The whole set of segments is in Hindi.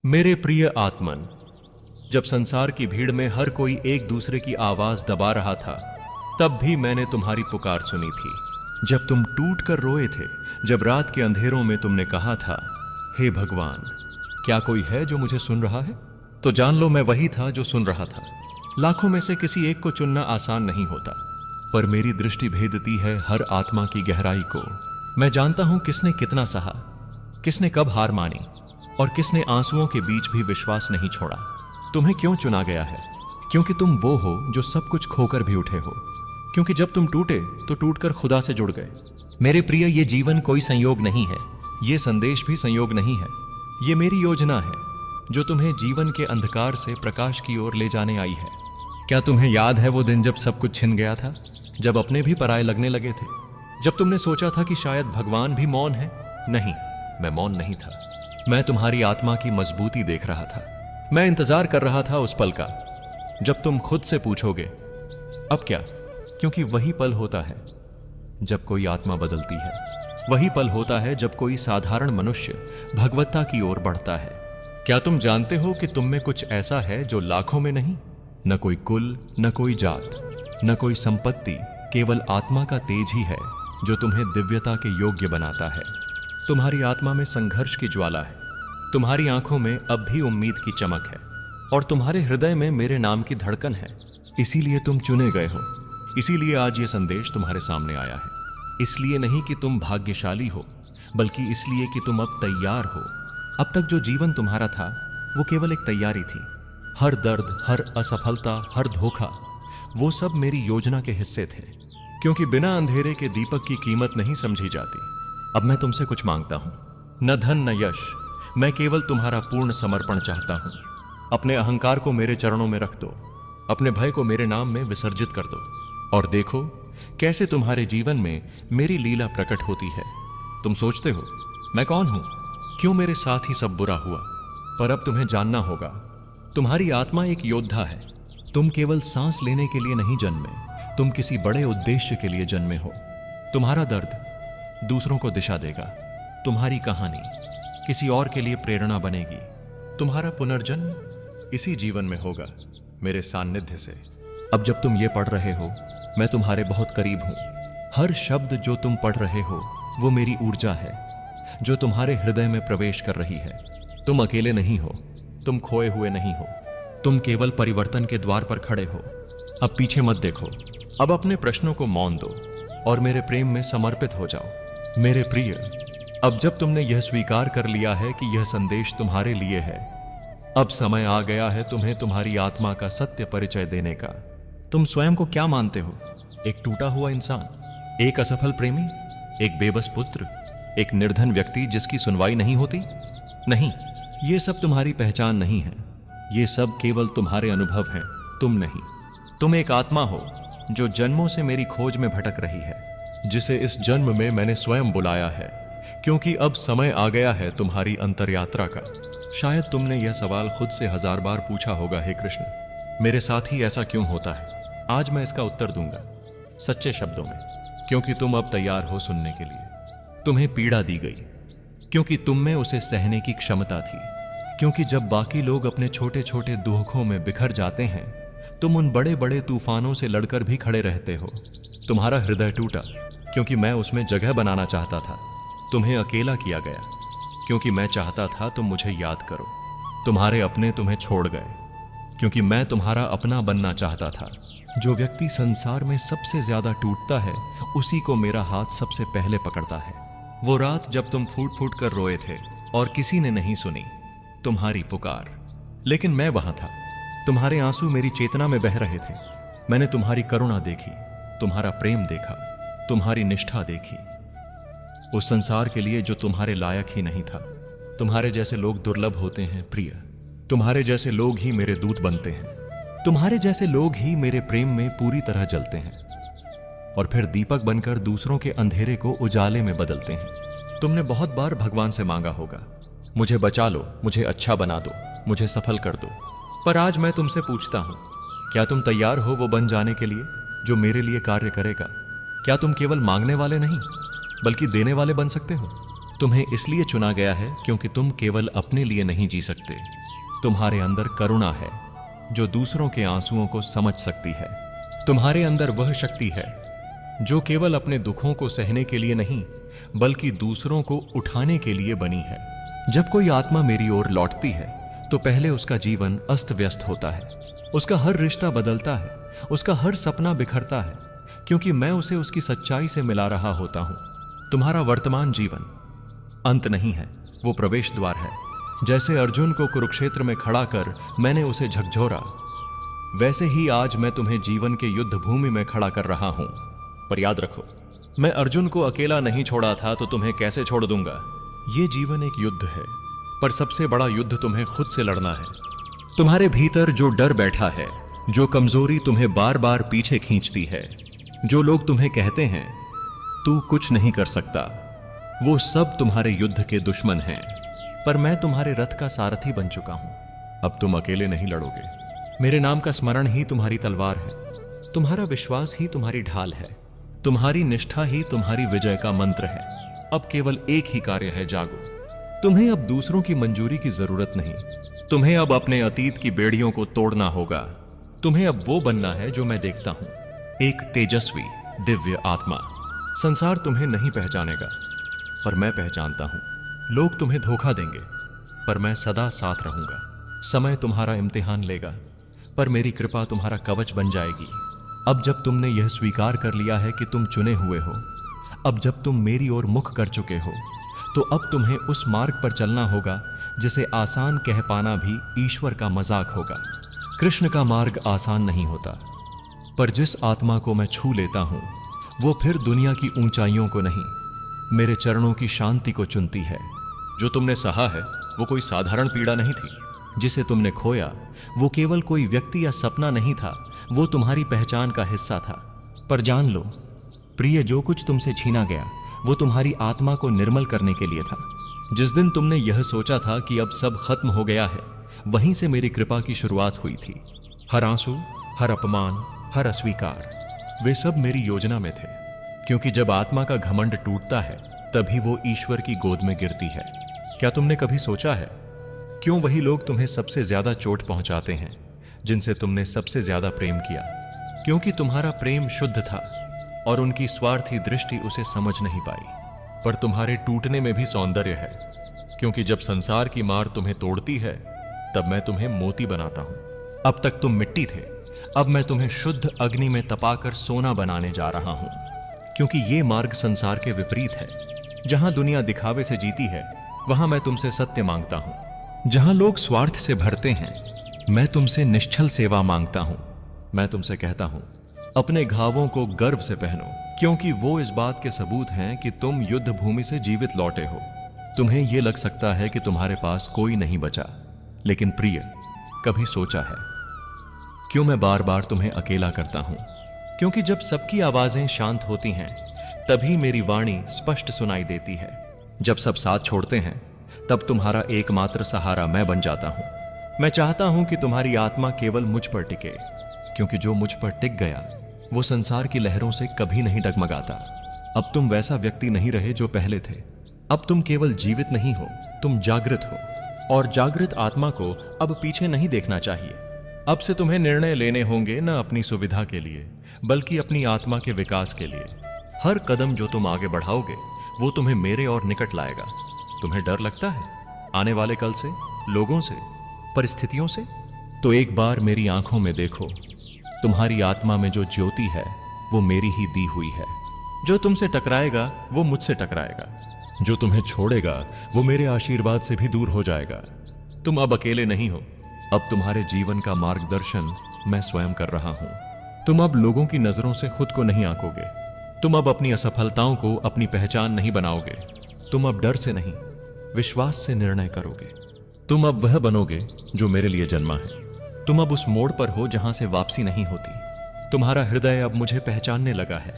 मेरे प्रिय आत्मन, जब संसार की भीड़ में हर कोई एक दूसरे की आवाज दबा रहा था, तब भी मैंने तुम्हारी पुकार सुनी थी। जब तुम टूट कर रोए थे, जब रात के अंधेरों में तुमने कहा था, हे भगवान, क्या कोई है जो मुझे सुन रहा है? तो जान लो मैं वही था जो सुन रहा था। लाखों में से किसी एक को चुनना आसान नहीं होता, पर मेरी दृष्टि भेदती है हर आत्मा की गहराई को। मैं जानता हूं किसने कितना सहा, किसने कब हार मानी और किसने आंसुओं के बीच भी विश्वास नहीं छोड़ा। तुम्हें क्यों चुना गया है? क्योंकि तुम वो हो जो सब कुछ खोकर भी उठे हो। क्योंकि जब तुम टूटे तो टूटकर खुदा से जुड़ गए। मेरे प्रिय, ये जीवन कोई संयोग नहीं है, ये संदेश भी संयोग नहीं है। ये मेरी योजना है जो तुम्हें जीवन के अंधकार से प्रकाश की ओर ले जाने आई है। क्या तुम्हें याद है वो दिन जब सब कुछ छिन गया था, जब अपने भी पराये लगने लगे थे, जब तुमने सोचा था कि शायद भगवान भी मौन है? नहीं, मैं मौन नहीं था। मैं तुम्हारी आत्मा की मजबूती देख रहा था। मैं इंतजार कर रहा था उस पल का जब तुम खुद से पूछोगे, अब क्या? क्योंकि वही पल होता है जब कोई आत्मा बदलती है। वही पल होता है जब कोई साधारण मनुष्य भगवत्ता की ओर बढ़ता है। क्या तुम जानते हो कि तुम में कुछ ऐसा है जो लाखों में नहीं? न कोई कुल, न कोई जात, न कोई संपत्ति, केवल आत्मा का तेज ही है जो तुम्हें दिव्यता के योग्य बनाता है। तुम्हारी आत्मा में संघर्ष की ज्वाला है, तुम्हारी आंखों में अब भी उम्मीद की चमक है और तुम्हारे हृदय में मेरे नाम की धड़कन है। इसीलिए तुम चुने गए हो, इसीलिए आज ये संदेश तुम्हारे सामने आया है। इसलिए नहीं कि तुम भाग्यशाली हो, बल्कि इसलिए कि तुम अब तैयार हो। अब तक जो जीवन तुम्हारा था वो केवल एक तैयारी थी। हर दर्द, हर असफलता, हर धोखा, वो सब मेरी योजना के हिस्से थे। क्योंकि बिना अंधेरे के दीपक की कीमत नहीं समझी जाती। अब मैं तुमसे कुछ मांगता हूं, न धन न यश, मैं केवल तुम्हारा पूर्ण समर्पण चाहता हूं। अपने अहंकार को मेरे चरणों में रख दो, अपने भय को मेरे नाम में विसर्जित कर दो और देखो कैसे तुम्हारे जीवन में मेरी लीला प्रकट होती है। तुम सोचते हो मैं कौन हूं, क्यों मेरे साथ ही सब बुरा हुआ? पर अब तुम्हें जानना होगा, तुम्हारी आत्मा एक योद्धा है। तुम केवल सांस लेने के लिए नहीं जन्मे, तुम किसी बड़े उद्देश्य के लिए जन्मे हो। तुम्हारा दर्द दूसरों को दिशा देगा, तुम्हारी कहानी किसी और के लिए प्रेरणा बनेगी। तुम्हारा पुनर्जन्म इसी जीवन में होगा, मेरे सान्निध्य से। अब जब तुम ये पढ़ रहे हो, मैं तुम्हारे बहुत करीब हूं। हर शब्द जो तुम पढ़ रहे हो वो मेरी ऊर्जा है जो तुम्हारे हृदय में प्रवेश कर रही है। तुम अकेले नहीं हो, तुम खोए हुए नहीं हो, तुम केवल परिवर्तन के द्वार पर खड़े हो। अब पीछे मत देखो, अब अपने प्रश्नों को मौन दो और मेरे प्रेम में समर्पित हो जाओ। मेरे प्रिय, अब जब तुमने यह स्वीकार कर लिया है कि यह संदेश तुम्हारे लिए है, अब समय आ गया है तुम्हें तुम्हारी आत्मा का सत्य परिचय देने का। तुम स्वयं को क्या मानते हो? एक टूटा हुआ इंसान, एक असफल प्रेमी, एक बेबस पुत्र, एक निर्धन व्यक्ति जिसकी सुनवाई नहीं होती? नहीं, ये सब तुम्हारी पहचान नहीं है। ये सब केवल तुम्हारे अनुभव हैं, तुम नहीं। तुम एक आत्मा हो जो जन्मों से मेरी खोज में भटक रही है, जिसे इस जन्म में मैंने स्वयं बुलाया है, क्योंकि अब समय आ गया है तुम्हारी अंतरयात्रा का। शायद तुमने यह सवाल खुद से 1000 बार पूछा होगा, हे कृष्ण, मेरे साथ ही ऐसा क्यों होता है? आज मैं इसका उत्तर दूंगा सच्चे शब्दों में, क्योंकि तुम अब तैयार हो सुनने के लिए। तुम्हें पीड़ा दी गई क्योंकि तुम में उसे सहने की क्षमता थी। क्योंकि जब बाकी लोग अपने छोटे छोटे दुखों में बिखर जाते हैं, तुम उन बड़े बड़े तूफानों से लड़कर भी खड़े रहते हो। तुम्हारा हृदय टूटा क्योंकि मैं उसमें जगह बनाना चाहता था। तुम्हें अकेला किया गया क्योंकि मैं चाहता था तुम मुझे याद करो। तुम्हारे अपने तुम्हें छोड़ गए क्योंकि मैं तुम्हारा अपना बनना चाहता था। जो व्यक्ति संसार में सबसे ज्यादा टूटता है, उसी को मेरा हाथ सबसे पहले पकड़ता है। वो रात जब तुम फूट फूट कर रोए थे और किसी ने नहीं सुनी तुम्हारी पुकार, लेकिन मैं वहां था। तुम्हारे आंसू मेरी चेतना में बह रहे थे। मैंने तुम्हारी करुणा देखी, तुम्हारा प्रेम देखा, तुम्हारी निष्ठा देखी, उस संसार के लिए जो तुम्हारे लायक ही नहीं था। तुम्हारे जैसे लोग दुर्लभ होते हैं प्रिय, तुम्हारे जैसे लोग ही मेरे दूत बनते हैं। तुम्हारे जैसे लोग ही मेरे प्रेम में पूरी तरह जलते हैं और फिर दीपक बनकर दूसरों के अंधेरे को उजाले में बदलते हैं। तुमने बहुत बार भगवान से मांगा होगा, मुझे बचा लो, मुझे अच्छा बना दो, मुझे सफल कर दो। पर आज मैं तुमसे पूछता हूं, क्या तुम तैयार हो वो बन जाने के लिए जो मेरे लिए कार्य करेगा? क्या तुम केवल मांगने वाले नहीं बल्कि देने वाले बन सकते हो? तुम्हें इसलिए चुना गया है क्योंकि तुम केवल अपने लिए नहीं जी सकते। तुम्हारे अंदर करुणा है जो दूसरों के आंसुओं को समझ सकती है। तुम्हारे अंदर वह शक्ति है जो केवल अपने दुखों को सहने के लिए नहीं बल्कि दूसरों को उठाने के लिए बनी है। जब कोई आत्मा मेरी ओर लौटती है तो पहले उसका जीवन अस्त व्यस्त होता है, उसका हर रिश्ता बदलता है, उसका हर सपना बिखरता है, क्योंकि मैं उसे उसकी सच्चाई से मिला रहा होता हूं। तुम्हारा वर्तमान जीवन अंत नहीं है, वो प्रवेश द्वार है। जैसे अर्जुन को कुरुक्षेत्र में खड़ा कर मैंने उसे झकझोरा, वैसे ही आज मैं तुम्हें जीवन के युद्ध भूमि में खड़ा कर रहा हूं। पर याद रखो, मैं अर्जुन को अकेला नहीं छोड़ा था तो तुम्हें कैसे छोड़ दूंगा। ये जीवन एक युद्ध है, पर सबसे बड़ा युद्ध तुम्हें खुद से लड़ना है। तुम्हारे भीतर जो डर बैठा है, जो कमजोरी तुम्हें बार बार पीछे खींचती है, जो लोग तुम्हें कहते हैं तू कुछ नहीं कर सकता, वो सब तुम्हारे युद्ध के दुश्मन हैं। पर मैं तुम्हारे रथ का सारथी बन चुका हूं। अब तुम अकेले नहीं लड़ोगे। मेरे नाम का स्मरण ही तुम्हारी तलवार है, तुम्हारा विश्वास ही तुम्हारी ढाल है, तुम्हारी निष्ठा ही तुम्हारी विजय का मंत्र है। अब केवल एक ही कार्य है, जागो। तुम्हें अब दूसरों की मंजूरी की जरूरत नहीं। तुम्हें अब अपने अतीत की बेड़ियों को तोड़ना होगा। तुम्हें अब वो बनना है जो मैं देखता हूं, एक तेजस्वी दिव्य आत्मा। संसार तुम्हें नहीं पहचानेगा, पर मैं पहचानता हूं। लोग तुम्हें धोखा देंगे, पर मैं सदा साथ रहूंगा। समय तुम्हारा इम्तिहान लेगा, पर मेरी कृपा तुम्हारा कवच बन जाएगी। अब जब तुमने यह स्वीकार कर लिया है कि तुम चुने हुए हो, अब जब तुम मेरी ओर मुख कर चुके हो, तो अब तुम्हें उस मार्ग पर चलना होगा जिसे आसान कह पाना भी ईश्वर का मजाक होगा। कृष्ण का मार्ग आसान नहीं होता, पर जिस आत्मा को मैं छू लेता हूं वो फिर दुनिया की ऊंचाइयों को नहीं, मेरे चरणों की शांति को चुनती है। जो तुमने सहा है वो कोई साधारण पीड़ा नहीं थी। जिसे तुमने खोया वो केवल कोई व्यक्ति या सपना नहीं था, वो तुम्हारी पहचान का हिस्सा था। पर जान लो प्रिय, जो कुछ तुमसे छीना गया वो तुम्हारी आत्मा को निर्मल करने के लिए था। जिस दिन तुमने यह सोचा था कि अब सब खत्म हो गया है, वहीं से मेरी कृपा की शुरुआत हुई थी। हर आंसू, हर अपमान, हर अस्वीकार, वे सब मेरी योजना में थे। क्योंकि जब आत्मा का घमंड टूटता है तभी वो ईश्वर की गोद में गिरती है। क्या तुमने कभी सोचा है क्यों वही लोग तुम्हें सबसे ज्यादा चोट पहुंचाते हैं जिनसे तुमने सबसे ज्यादा प्रेम किया? क्योंकि तुम्हारा प्रेम शुद्ध था और उनकी स्वार्थी दृष्टि उसे समझ नहीं पाई। पर तुम्हारे टूटने में भी सौंदर्य है, क्योंकि जब संसार की मार तुम्हें तोड़ती है तब मैं तुम्हें मोती बनाता हूं। अब तक तुम मिट्टी थे, अब मैं तुम्हें शुद्ध अग्नि में तपाकर सोना बनाने जा रहा हूं। क्योंकि ये मार्ग संसार के विपरीत है। जहां दुनिया दिखावे से जीती है वहां मैं तुमसे सत्य मांगता हूं। जहां लोग स्वार्थ से भरते हैं मैं तुमसे निश्चल सेवा मांगता हूं। मैं तुमसे कहता हूं अपने घावों को गर्व से पहनो, क्योंकि वो इस बात के सबूत हैं कि तुम युद्ध भूमि से जीवित लौटे हो। तुम्हें यह लग सकता है कि तुम्हारे पास कोई नहीं बचा, लेकिन प्रिय, कभी सोचा है क्यों मैं बार बार तुम्हें अकेला करता हूं? क्योंकि जब सबकी आवाजें शांत होती हैं तभी मेरी वाणी स्पष्ट सुनाई देती है। जब सब साथ छोड़ते हैं तब तुम्हारा एकमात्र सहारा मैं बन जाता हूं। मैं चाहता हूं कि तुम्हारी आत्मा केवल मुझ पर टिके, क्योंकि जो मुझ पर टिक गया वो संसार की लहरों से कभी नहीं डगमगाता। अब तुम वैसा व्यक्ति नहीं रहे जो पहले थे। अब तुम केवल जीवित नहीं हो, तुम जागृत हो, और जागृत आत्मा को अब पीछे नहीं देखना चाहिए। अब से तुम्हें निर्णय लेने होंगे न अपनी सुविधा के लिए बल्कि अपनी आत्मा के विकास के लिए। हर कदम जो तुम आगे बढ़ाओगे वो तुम्हें मेरे और निकट लाएगा। तुम्हें डर लगता है आने वाले कल से, लोगों से, परिस्थितियों से? तो एक बार मेरी आंखों में देखो। तुम्हारी आत्मा में जो ज्योति है वो मेरी ही दी हुई है। जो तुमसे टकराएगा वो मुझसे टकराएगा, जो तुम्हें छोड़ेगा वो मेरे आशीर्वाद से भी दूर हो जाएगा। तुम अब अकेले नहीं हो। अब तुम्हारे जीवन का मार्गदर्शन मैं स्वयं कर रहा हूं। तुम अब लोगों की नजरों से खुद को नहीं आंकोगे। तुम अब अपनी असफलताओं को अपनी पहचान नहीं बनाओगे। तुम अब डर से नहीं, विश्वास से निर्णय करोगे। तुम अब वह बनोगे जो मेरे लिए जन्मा है। तुम अब उस मोड़ पर हो जहां से वापसी नहीं होती। तुम्हारा हृदय अब मुझे पहचानने लगा है।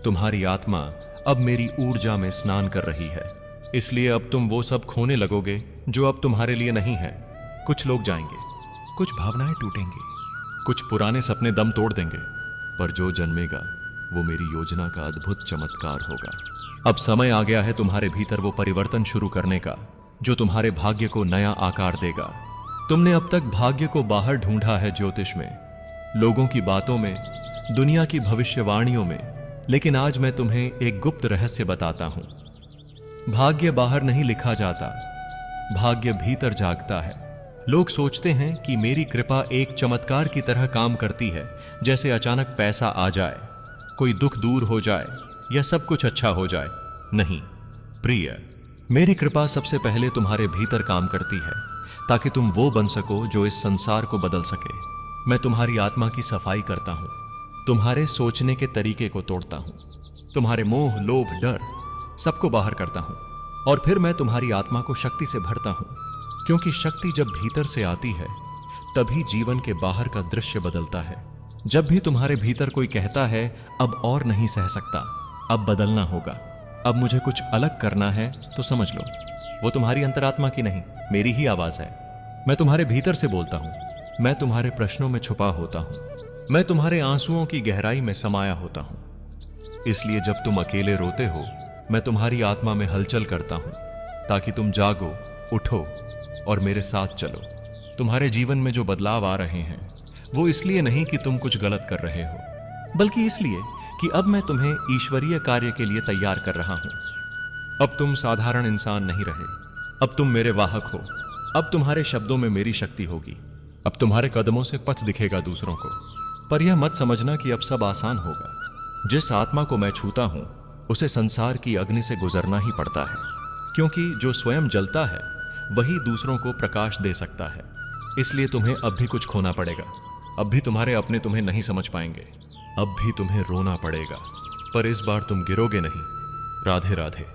तुम्हारी आत्मा अब मेरी ऊर्जा में स्नान कर रही है। इसलिए अब तुम वो सब खोने लगोगे जो अब तुम्हारे लिए नहीं है। कुछ लोग जाएंगे, कुछ भावनाएं टूटेंगी, कुछ पुराने सपने दम तोड़ देंगे, पर जो जन्मेगा वो मेरी योजना का अद्भुत चमत्कार होगा। अब समय आ गया है तुम्हारे भीतर वो परिवर्तन शुरू करने का जो तुम्हारे भाग्य को नया आकार देगा। तुमने अब तक भाग्य को बाहर ढूंढा है, ज्योतिष में, लोगों की बातों में, दुनिया की भविष्यवाणियों में, लेकिन आज मैं तुम्हें एक गुप्त रहस्य बताता हूं। भाग्य बाहर नहीं लिखा जाता, भाग्य भीतर जागता है। लोग सोचते हैं कि मेरी कृपा एक चमत्कार की तरह काम करती है, जैसे अचानक पैसा आ जाए, कोई दुख दूर हो जाए या सब कुछ अच्छा हो जाए। नहीं प्रिय, मेरी कृपा सबसे पहले तुम्हारे भीतर काम करती है ताकि तुम वो बन सको जो इस संसार को बदल सके। मैं तुम्हारी आत्मा की सफाई करता हूं, तुम्हारे सोचने के तरीके को तोड़ता हूं, तुम्हारे मोह, लोभ, डर सबको बाहर करता हूं और फिर मैं तुम्हारी आत्मा को शक्ति से भरता हूं, क्योंकि शक्ति जब भीतर से आती है तभी जीवन के बाहर का दृश्य बदलता है। जब भी तुम्हारे भीतर कोई कहता है अब और नहीं सह सकता, अब बदलना होगा, अब मुझे कुछ अलग करना है, तो समझ लो वो तुम्हारी अंतरात्मा की नहीं, मेरी ही आवाज है। मैं तुम्हारे भीतर से बोलता हूं, मैं तुम्हारे प्रश्नों में छुपा होता हूं, मैं तुम्हारे आंसुओं की गहराई में समाया होता हूं। इसलिए जब तुम अकेले रोते हो, मैं तुम्हारी आत्मा में हलचल करता हूं ताकि तुम जागो, उठो और मेरे साथ चलो। तुम्हारे जीवन में जो बदलाव आ रहे हैं वो इसलिए नहीं कि तुम कुछ गलत कर रहे हो, बल्कि इसलिए कि अब मैं तुम्हें ईश्वरीय कार्य के लिए तैयार कर रहा हूं। अब तुम साधारण इंसान नहीं रहे, अब तुम मेरे वाहक हो। अब तुम्हारे शब्दों में मेरी शक्ति होगी, अब तुम्हारे कदमों से पथ दिखेगा दूसरों को। पर यह मत समझना कि अब सब आसान होगा। जिस आत्मा को मैं छूता हूं उसे संसार की अग्नि से गुजरना ही पड़ता है, क्योंकि जो स्वयं जलता है वही दूसरों को प्रकाश दे सकता है। इसलिए तुम्हें अब भी कुछ खोना पड़ेगा। अब भी तुम्हारे अपने तुम्हें नहीं समझ पाएंगे, अब भी तुम्हें रोना पड़ेगा, पर इस बार तुम गिरोगे नहीं। राधे राधे।